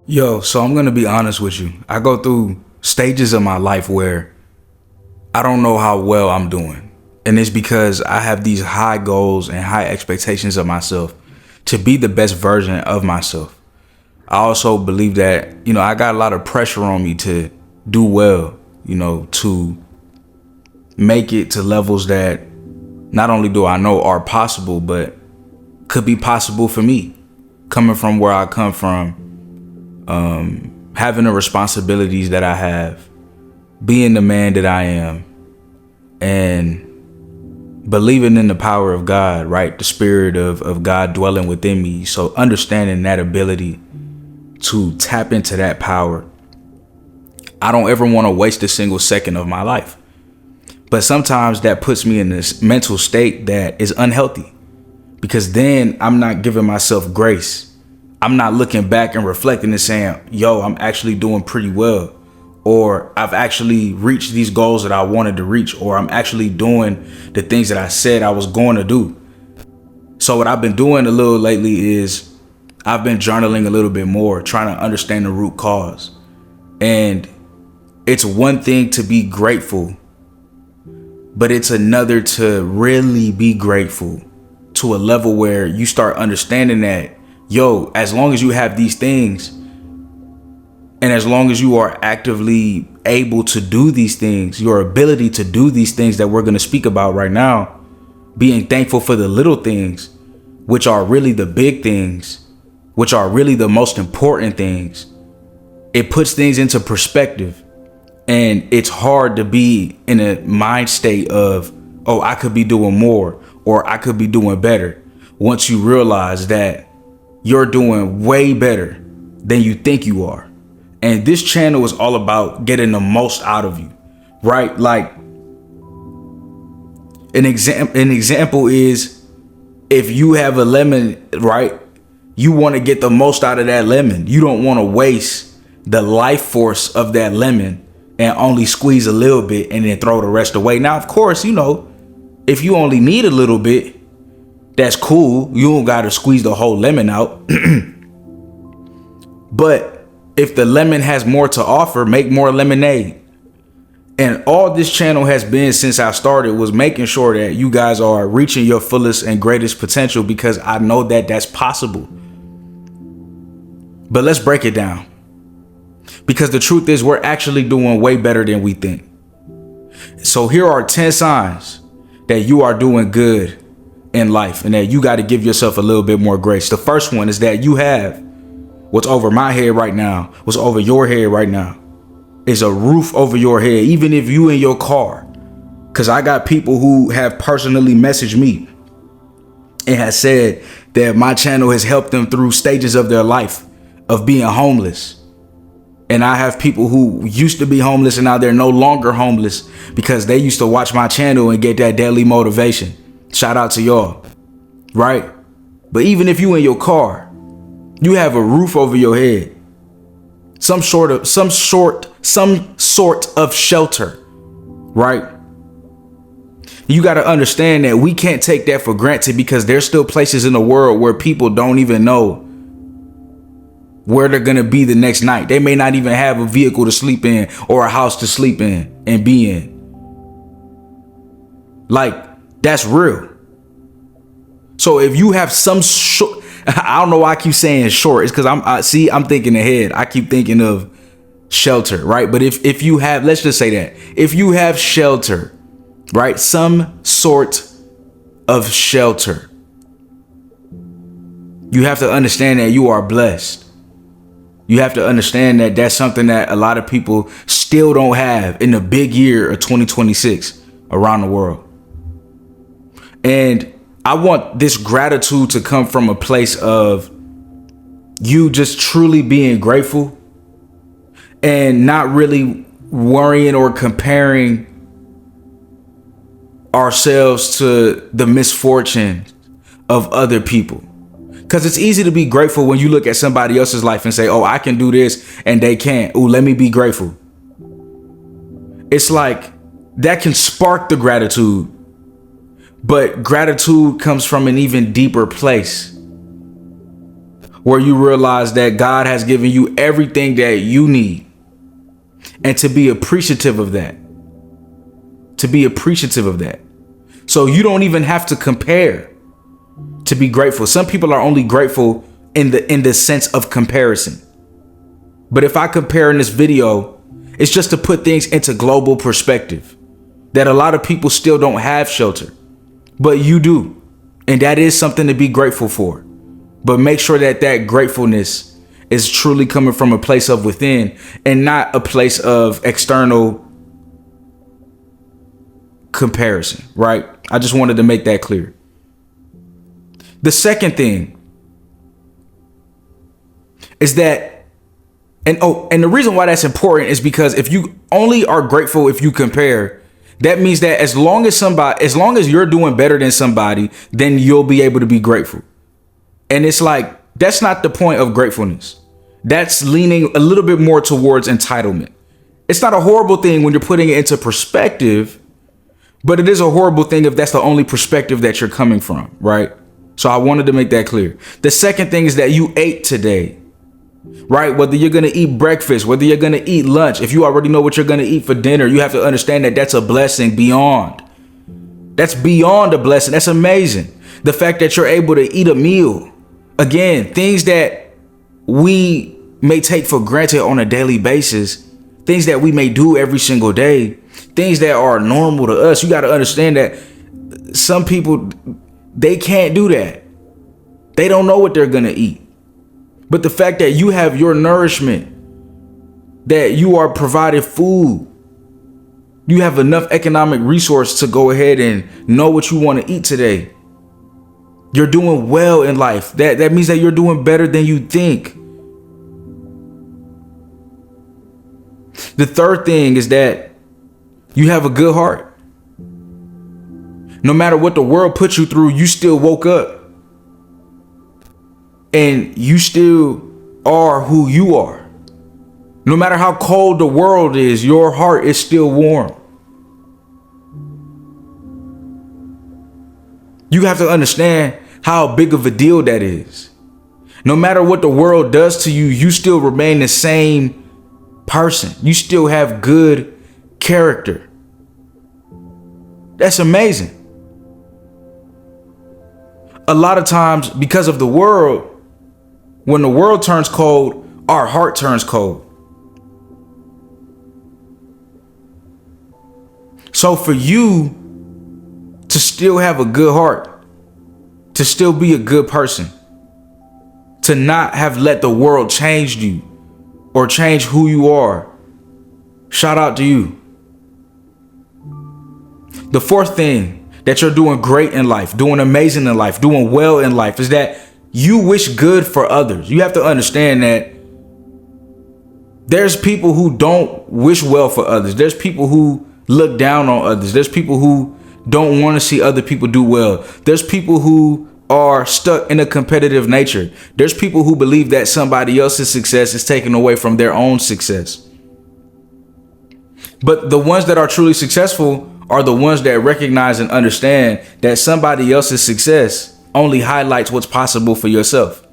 Yo, so I'm gonna be honest with you. I go through stages of my life where I don't know how well I'm doing. And it's because I have these high goals and high expectations of myself to be the best version of myself. I also believe that, I got a lot of pressure on me to do well, to make it to levels that not only do I know are possible, but could be possible for me. Coming from where I come from, having the responsibilities that I have, being the man that I am, and believing in the power of God, right? The spirit of God dwelling within me. So understanding that ability to tap into that power. I don't ever want to waste a single second of my life. But sometimes that puts me in this mental state that is unhealthy, because then I'm not giving myself grace. I'm not looking back and reflecting and saying, yo, I'm actually doing pretty well. Or I've actually reached these goals that I wanted to reach. Or I'm actually doing the things that I said I was going to do. So what I've been doing a little lately is I've been journaling a little bit more, trying to understand the root cause. And it's one thing to be grateful, but it's another to really be grateful to a level where you start understanding that, yo, as long as you have these things, and as long as you are actively able to do these things, your ability to do these things that we're going to speak about right now, being thankful for the little things, which are really the big things, which are really the most important things, it puts things into perspective. And it's hard to be in a mind state of, oh, I could be doing more or I could be doing better, once you realize that you're doing way better than you think you are. And this channel is all about getting the most out of you, right? Like an example is, if you have a lemon, right? You want to get the most out of that lemon. You don't want to waste the life force of that lemon and only squeeze a little bit and then throw the rest away. Now, of course, if you only need a little bit, that's cool. You don't got to squeeze the whole lemon out. But if the lemon has more to offer, make more lemonade. And all this channel has been since I started was making sure that you guys are reaching your fullest and greatest potential, because I know that that's possible. But let's break it down. Because the truth is, we're actually doing way better than we think. So here are 10 signs that you are doing good in life and that you got to give yourself a little bit more grace. The first one is that you have what's over my head right now, what's over your head right now, is a roof over your head, even if you in your car. Because I got people who have personally messaged me and has said that my channel has helped them through stages of their life of being homeless. And I have people who used to be homeless and now they're no longer homeless because they used to watch my channel and get that daily motivation. Shout out to y'all, right? But even if you in your car, you have a roof over your head, some sort of shelter, right? You got to understand that we can't take that for granted, because there's still places in the world where people don't even know where they're going to be the next night. They may not even have a vehicle to sleep in or a house to sleep in and be in. Like, that's real. So if you have some I don't know why I keep saying short. It's because I'm thinking ahead. I keep thinking of shelter, right? But if you have, let's just say that if you have shelter, right? Some sort of shelter, you have to understand that you are blessed. You have to understand that that's something that a lot of people still don't have in the big year of 2026 around the world. And I want this gratitude to come from a place of you just truly being grateful and not really worrying or comparing ourselves to the misfortune of other people. Because it's easy to be grateful when you look at somebody else's life and say, oh, I can do this and they can't. Oh, let me be grateful. It's like that can spark the gratitude. But gratitude comes from an even deeper place. where you realize that God has given you everything that you need, and to be appreciative of that. To be appreciative of that. So you don't even have to compare to be grateful. Some people are only grateful in the sense of comparison. But if I compare in this video, it's just to put things into global perspective, that a lot of people still don't have shelter, but you do. And that is something to be grateful for. But make sure that that gratefulness is truly coming from a place of within and not a place of external comparison, right? I just wanted to make that clear. The second thing is that, and the reason why that's important is because if you only are grateful if you compare, that means that as long as you're doing better than somebody, then you'll be able to be grateful. And it's like, that's not the point of gratefulness. That's leaning a little bit more towards entitlement. It's not a horrible thing when you're putting it into perspective, but it is a horrible thing if that's the only perspective that you're coming from, right? So I wanted to make that clear. The second thing is that you ate today, right? Whether you're going to eat breakfast, whether you're going to eat lunch, if you already know what you're going to eat for dinner, you have to understand that that's a blessing beyond. That's beyond a blessing. That's amazing. The fact that you're able to eat a meal, again, things that we may take for granted on a daily basis, things that we may do every single day, things that are normal to us. You got to understand that some people, they can't do that. They don't know what they're going to eat. But the fact that you have your nourishment, that you are provided food, you have enough economic resource to go ahead and know what you want to eat today. You're doing well in life. That means that you're doing better than you think. The third thing is that you have a good heart. No matter what the world put you through, you still woke up. And you still are who you are. No matter how cold the world is, your heart is still warm. You have to understand how big of a deal that is. No matter what the world does to you, you still remain the same person. You still have good character. That's amazing. A lot of times, because of the world, when the world turns cold, our heart turns cold. So for you to still have a good heart, to still be a good person, to not have let the world change you or change who you are, shout out to you. The fourth thing that you're doing great in life, doing amazing in life, doing well in life is that you wish good for others. You have to understand that there's people who don't wish well for others. There's people who look down on others. There's people who don't want to see other people do well. There's people who are stuck in a competitive nature. There's people who believe that somebody else's success is taken away from their own success. But the ones that are truly successful are the ones that recognize and understand that somebody else's success only highlights what's possible for yourself.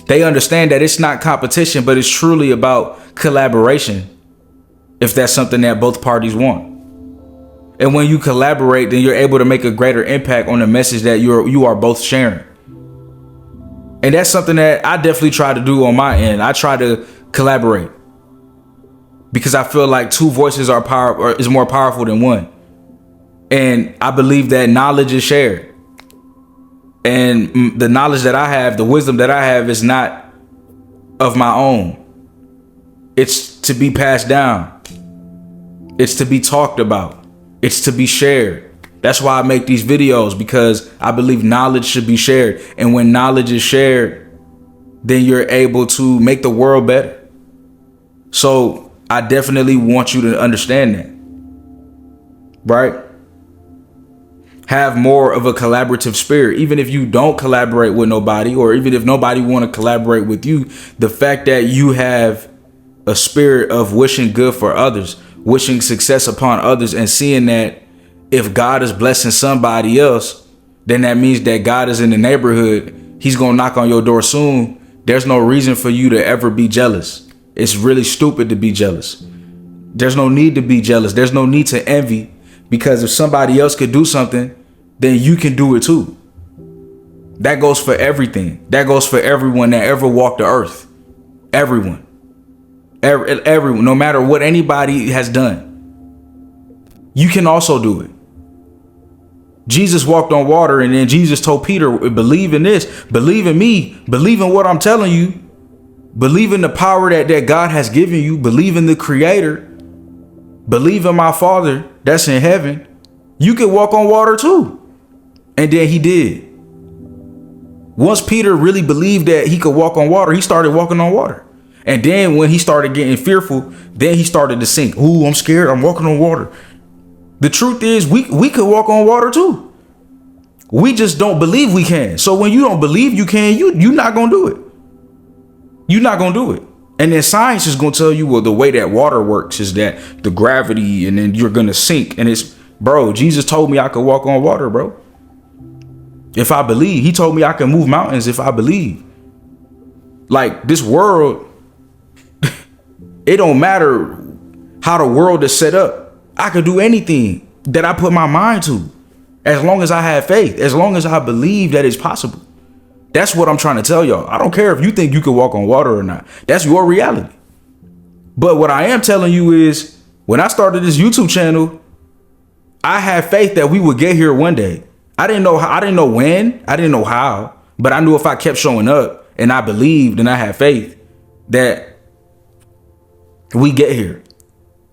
They understand that it's not competition, but it's truly about collaboration, if that's something that both parties want. And when you collaborate, then you're able to make a greater impact on the message that you are both sharing. And that's something that I definitely try to do on my end. I try to collaborate because I feel like two voices is more powerful than one. And I believe that knowledge is shared. And the knowledge that I have, the wisdom that I have is not of my own. It's to be passed down. It's to be talked about. It's to be shared. That's why I make these videos, because I believe knowledge should be shared. And when knowledge is shared, then you're able to make the world better. So I definitely want you to understand that, right? Have more of a collaborative spirit. Even if you don't collaborate with nobody, or even if nobody want to collaborate with you, the fact that you have a spirit of wishing good for others, wishing success upon others, and seeing that if God is blessing somebody else, then that means that God is in the neighborhood. He's going to knock on your door soon. There's no reason for you to ever be jealous. It's really stupid to be jealous. There's no need to be jealous. There's no need to envy, because if somebody else could do something, then you can do it too. That goes for everything. That goes for everyone that ever walked the earth. Everyone. Everyone, no matter what anybody has done, you can also do it. Jesus walked on water, and then Jesus told Peter, believe in this, believe in me, believe in what I'm telling you, believe in the power that God has given you, believe in the Creator, believe in my Father that's in heaven. You can walk on water too. And then he did. Once Peter really believed that he could walk on water, he started walking on water. And then when he started getting fearful, then he started to sink. Ooh, I'm scared. I'm walking on water. The truth is, we could walk on water too. We just don't believe we can. So when you don't believe you can, you're not going to do it. You're not going to do it. And then science is going to tell you, well, the way that water works is that the gravity, and then you're going to sink. And it's, bro, Jesus told me I could walk on water, bro. If I believe. He told me I can move mountains if I believe. Like, this world, it don't matter how the world is set up. I could do anything that I put my mind to, as long as I have faith, as long as I believe that it's possible. That's what I'm trying to tell y'all. I don't care if you think you can walk on water or not. That's your reality. But what I am telling you is, when I started this YouTube channel, I had faith that we would get here one day. I didn't know how, I didn't know when, I didn't know how, but I knew if I kept showing up and I believed and I had faith that we get here.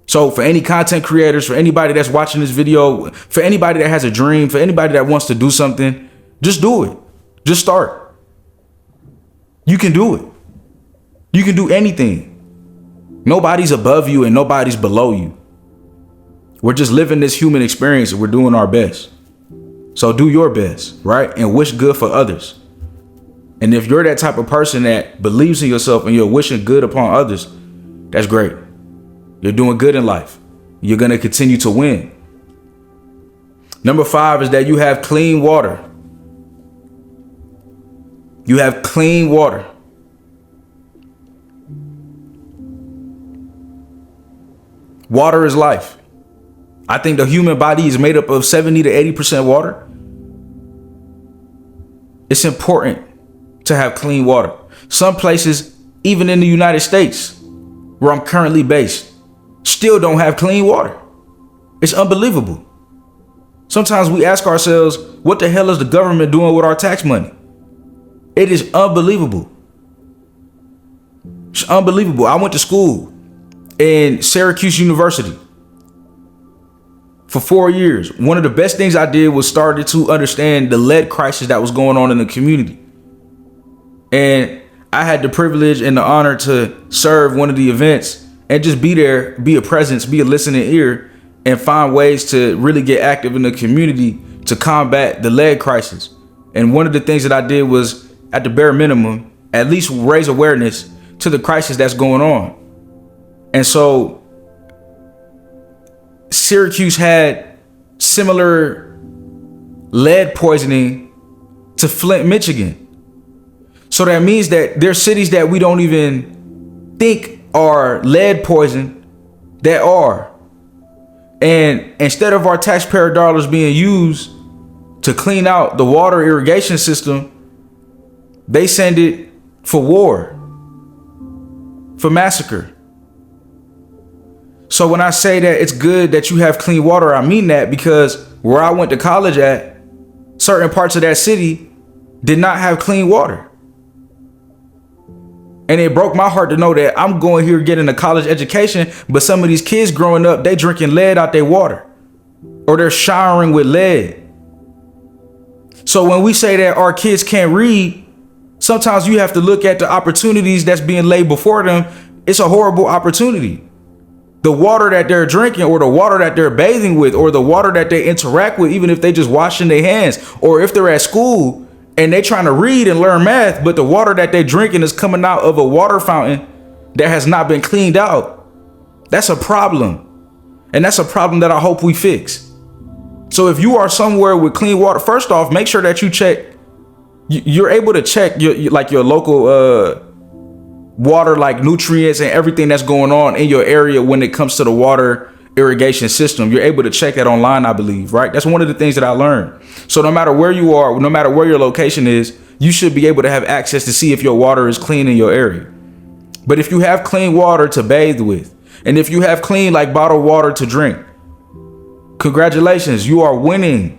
So for any content creators, for anybody that's watching this video, for anybody that has a dream, for anybody that wants to do something, just do it. Just start. You can do it. You can do anything. Nobody's above you and nobody's below you. We're just living this human experience and we're doing our best. So do your best, right? And wish good for others. And if you're that type of person that believes in yourself and you're wishing good upon others, that's great. You're doing good in life. You're going to continue to win. Number 5 is that you have clean water. You have clean water. Water is life. I think the human body is made up of 70 to 80% water. It's important to have clean water. Some places, even in the United States, where I'm currently based, still don't have clean water. It's unbelievable. Sometimes we ask ourselves, what the hell is the government doing with our tax money? It is unbelievable. It's unbelievable. I went to school in Syracuse University for 4 years. One of the best things I did was started to understand the lead crisis that was going on in the community. And I had the privilege and the honor to serve one of the events and just be there, be a presence, be a listening ear, and find ways to really get active in the community to combat the lead crisis. And one of the things that I did was, at the bare minimum, at least raise awareness to the crisis that's going on. And so Syracuse had similar lead poisoning to Flint, Michigan. So that means that there's cities that we don't even think are lead poison that are. And instead of our taxpayer dollars being used to clean out the water irrigation system, they send it for war, for massacre. So when I say that it's good that you have clean water, I mean that, because where I went to college at, certain parts of that city did not have clean water. And it broke my heart to know that I'm going here getting a college education, but some of these kids growing up, they drinking lead out their water, or they're showering with lead. So when we say that our kids can't read, sometimes you have to look at the opportunities that's being laid before them. It's a horrible opportunity. The water that they're drinking, or the water that they're bathing with, or the water that they interact with, even if they just washing their hands, or if they're at school and they trying to read and learn math, but the water that they're drinking is coming out of a water fountain that has not been cleaned out. That's a problem. And that's a problem that I hope we fix. So if you are somewhere with clean water, first off, make sure that you check You're able to check your local water, like nutrients and everything that's going on in your area when it comes to the water irrigation system. You're able to check that online, I believe, right? That's one of the things that I learned. So no matter where you are, no matter where your location is, you should be able to have access to see if your water is clean in your area. But if you have clean water to bathe with, and if you have clean like bottled water to drink, congratulations, you are winning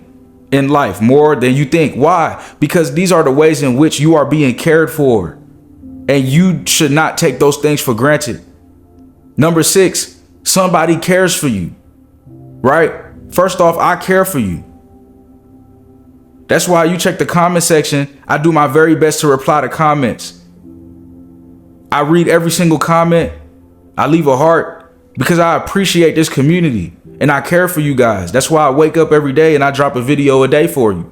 in life more than you think. Why? Because these are the ways in which you are being cared for, and you should not take those things for granted. Number 6, somebody cares for you, right? First off, I care for you. That's why you check the comment section. I do my very best to reply to comments. I read every single comment. I leave a heart because I appreciate this community and I care for you guys. That's why I wake up every day and I drop a video a day for you,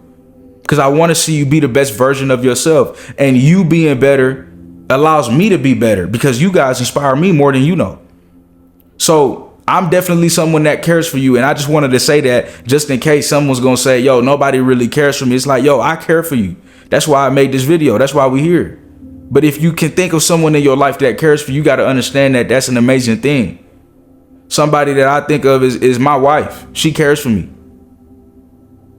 because I want to see you be the best version of yourself, and you being better allows me to be better because you guys inspire me more than you know. So I'm definitely someone that cares for you. And I just wanted to say that just in case someone's going to say, yo, nobody really cares for me. It's like, yo, I care for you. That's why I made this video. That's why we're here. But if you can think of someone in your life that cares for you, you got to understand that that's an amazing thing. Somebody that I think of is my wife. She cares for me.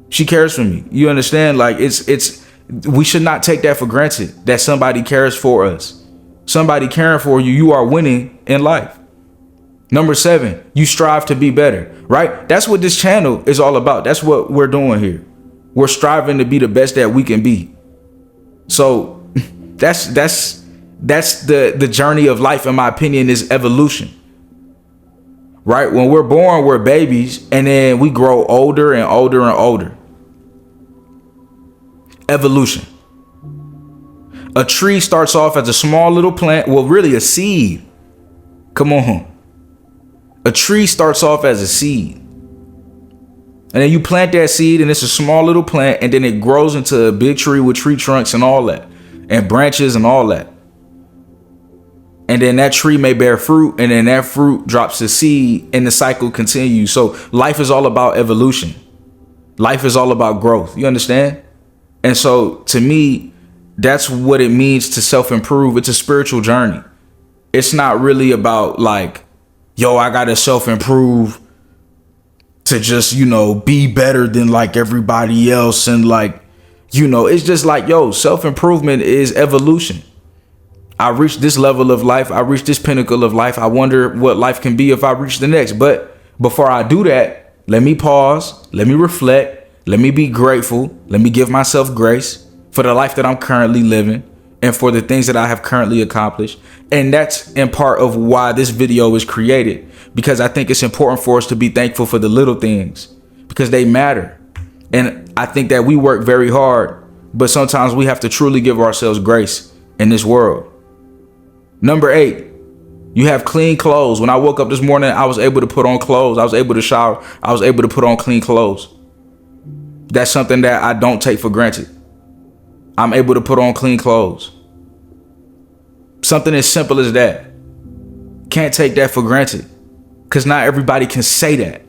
She cares for me. You understand? Like we should not take that for granted, that somebody cares for us. Somebody caring for you, you are winning in life. Number 7, you strive to be better, right? That's what this channel is all about. That's what we're doing here. We're striving to be the best that we can be. So that's the journey of life, in my opinion, is evolution. Right? When we're born, we're babies, and then we grow older and older and older. Evolution. A tree starts off as a small little plant, well, really a seed. Come on. A tree starts off as a seed. And then you plant that seed and it's a small little plant, and then it grows into a big tree with tree trunks and all that, and branches and all that. And then that tree may bear fruit, and then that fruit drops a seed, and the cycle continues. So life is all about evolution. Life is all about growth. You understand? And so to me, that's what it means to self-improve. It's a spiritual journey. It's not really about like, yo, I got to self-improve to just, be better than like everybody else. And like, it's just like, yo, self-improvement is evolution. I reached this level of life. I reached this pinnacle of life. I wonder what life can be if I reach the next. But before I do that, let me pause. Let me reflect. Let me be grateful. Let me give myself grace for the life that I'm currently living and for the things that I have currently accomplished. And that's in part of why this video was created, because I think it's important for us to be thankful for the little things, because they matter. And I think that we work very hard, but sometimes we have to truly give ourselves grace in this world. Number 8, you have clean clothes. When I woke up this morning, I was able to put on clothes. I was able to shower. I was able to put on clean clothes. That's something that I don't take for granted. I'm able to put on clean clothes. Something as simple as that. Can't take that for granted, because not everybody can say that.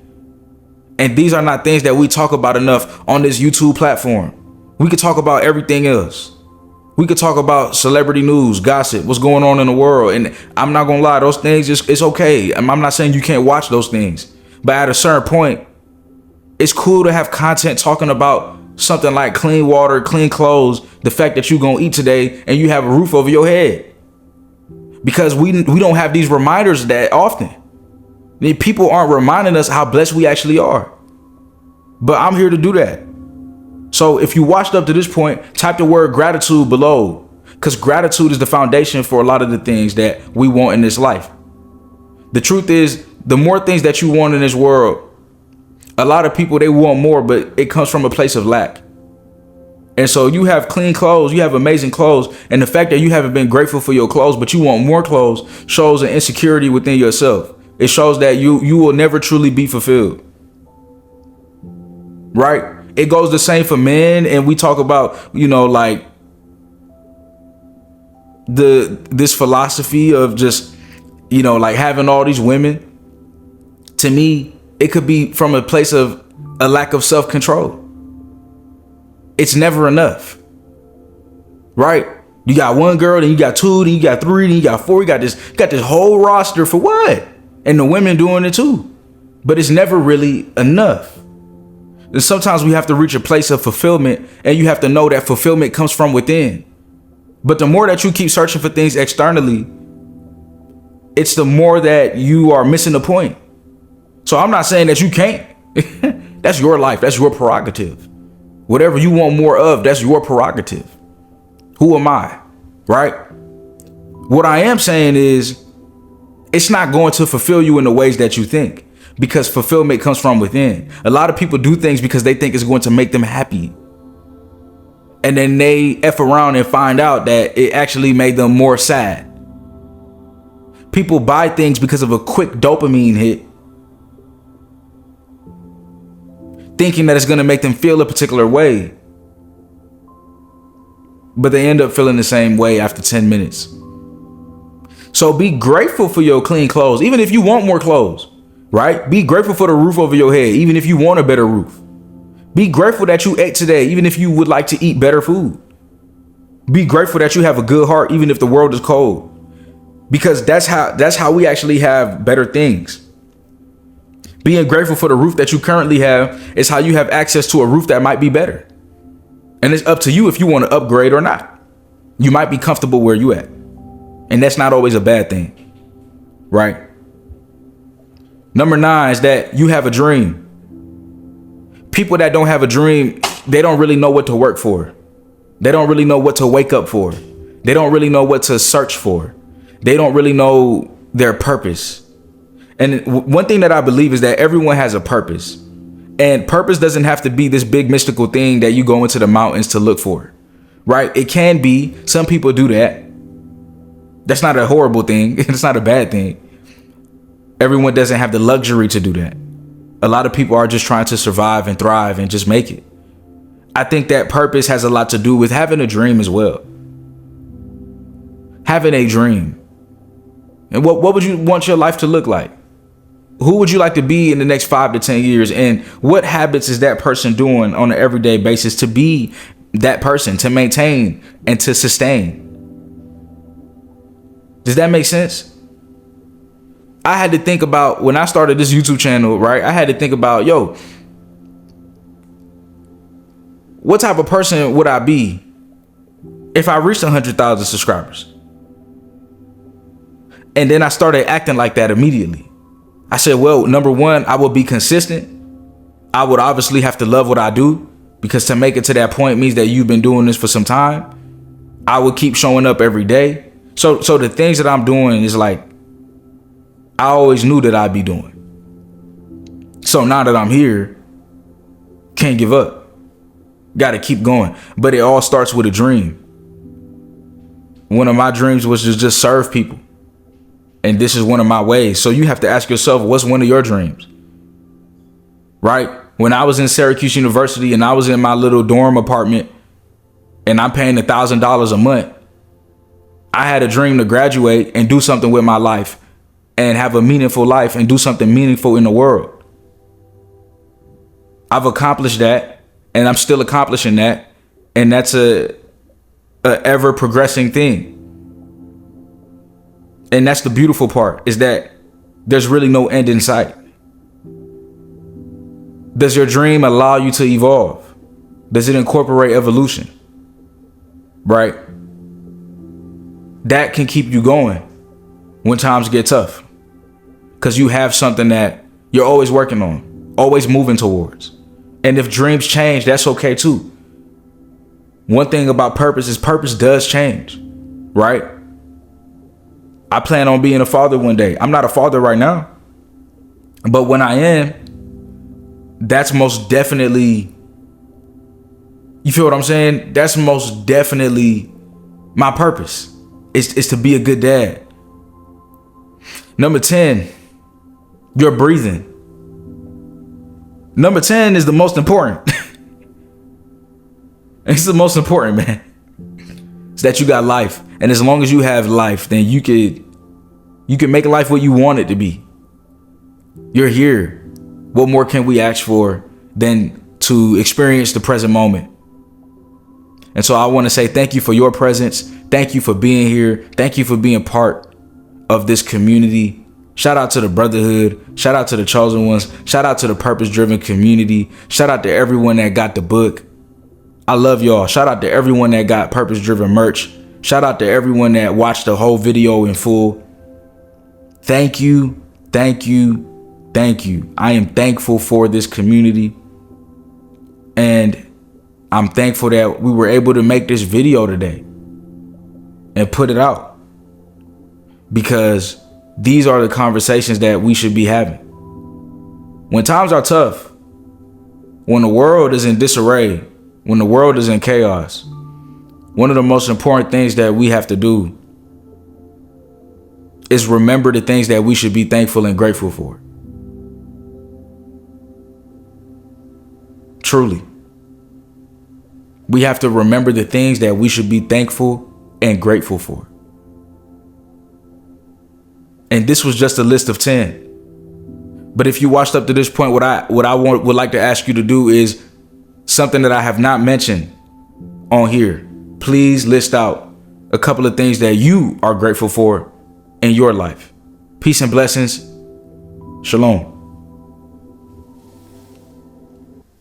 And these are not things that we talk about enough on this YouTube platform. We could talk about everything else. We could talk about celebrity news, gossip, what's going on in the world. And I'm not going to lie, those things, it's okay. I'm not saying you can't watch those things. But at a certain point, it's cool to have content talking about something like clean water, clean clothes, the fact that you're going to eat today and you have a roof over your head. Because we don't have these reminders that often. People aren't reminding us how blessed we actually are. But I'm here to do that. So if you watched up to this point, type the word gratitude below, because gratitude is the foundation for a lot of the things that we want in this life. The truth is, the more things that you want in this world, a lot of people, they want more, but it comes from a place of lack. And so you have clean clothes, you have amazing clothes, and the fact that you haven't been grateful for your clothes, but you want more clothes, shows an insecurity within yourself. It shows that you will never truly be fulfilled. Right? It goes the same for men, and we talk about, like this philosophy of just, like having all these women. To me, it could be from a place of a lack of self-control. It's never enough. right? You got one girl, then you got two, then you got three, then you got four. You got this whole roster for what? And the women doing it too. But it's never really enough. And sometimes we have to reach a place of fulfillment, and you have to know that fulfillment comes from within. But the more that you keep searching for things externally, it's the more that you are missing the point. So I'm not saying that you can't. That's your life. That's your prerogative. Whatever you want more of, that's your prerogative. Who am I? Right? What I am saying is it's not going to fulfill you in the ways that you think, because fulfillment comes from within. A lot of people do things because they think it's going to make them happy. And then they F around and find out that it actually made them more sad. People buy things because of a quick dopamine hit, thinking that it's going to make them feel a particular way. But they end up feeling the same way after 10 minutes. So be grateful for your clean clothes, even if you want more clothes, right? Be grateful for the roof over your head, even if you want a better roof. Be grateful that you ate today, even if you would like to eat better food. Be grateful that you have a good heart, even if the world is cold. Because that's how we actually have better things. Being grateful for the roof that you currently have is how you have access to a roof that might be better. And it's up to you if you want to upgrade or not. You might be comfortable where you at. And that's not always a bad thing, right? Number 9 is that you have a dream. People that don't have a dream, they don't really know what to work for. They don't really know what to wake up for. They don't really know what to search for. They don't really know their purpose. And one thing that I believe is that everyone has a purpose. And purpose doesn't have to be this big mystical thing that you go into the mountains to look for, right? It can be. Some people do that. That's not a horrible thing. It's not a bad thing. Everyone doesn't have the luxury to do that. A lot of people are just trying to survive and thrive and just make it. I think that purpose has a lot to do with having a dream as well. Having a dream. And what would you want your life to look like? Who would you like to be in the next 5 to 10 years? And what habits is that person doing on an everyday basis to be that person, to maintain and to sustain? Does that make sense? I had to think about, when I started this YouTube channel, right? I had to think about, what type of person would I be if I reached 100,000 subscribers? And then I started acting like that immediately. I said, well, number 1, I would be consistent. I would obviously have to love what I do, because to make it to that point means that you've been doing this for some time. I would keep showing up every day. So the things that I'm doing is like, I always knew that I'd be doing. So now that I'm here, can't give up. Got to keep going. But it all starts with a dream. One of my dreams was to just serve people. And this is one of my ways. So you have to ask yourself, what's one of your dreams? Right? When I was in Syracuse University and I was in my little dorm apartment and I'm paying $1,000 a month, I had a dream to graduate and do something with my life and have a meaningful life and do something meaningful in the world. I've accomplished that, and I'm still accomplishing that. And that's a ever progressing thing. And that's the beautiful part, is that there's really no end in sight. Does your dream allow you to evolve? Does it incorporate evolution? Right? That can keep you going when times get tough, because you have something that you're always working on, always moving towards. And if dreams change, that's okay too. One thing about purpose is purpose does change, right? I plan on being a father one day. I'm not a father right now, but when I am, that's most definitely, you feel what I'm saying? That's most definitely my purpose, is to be a good dad. Number 10, you're breathing. Number 10 is the most important. It's the most important, man. It's that you got life. And as long as you have life, then you can make life what you want it to be. You're here. What more can we ask for than to experience the present moment? And so I want to say thank you for your presence. Thank you for being here. Thank you for being part of this community. Shout out to the brotherhood. Shout out to the chosen ones. Shout out to the purpose driven community. Shout out to everyone that got the book. I love y'all. Shout out to everyone that got purpose driven merch. Shout out to everyone that watched the whole video in full. Thank you. Thank you. Thank you. I am thankful for this community. And I'm thankful that we were able to make this video today and put it out, because these are the conversations that we should be having. When times are tough, when the world is in disarray, when the world is in chaos, one of the most important things that we have to do is remember the things that we should be thankful and grateful for. Truly. We have to remember the things that we should be thankful and grateful for. And this was just a list of 10. But if you watched up to this point, what I would like to ask you to do is something that I have not mentioned on here. Please list out a couple of things that you are grateful for in your life. Peace and blessings. Shalom.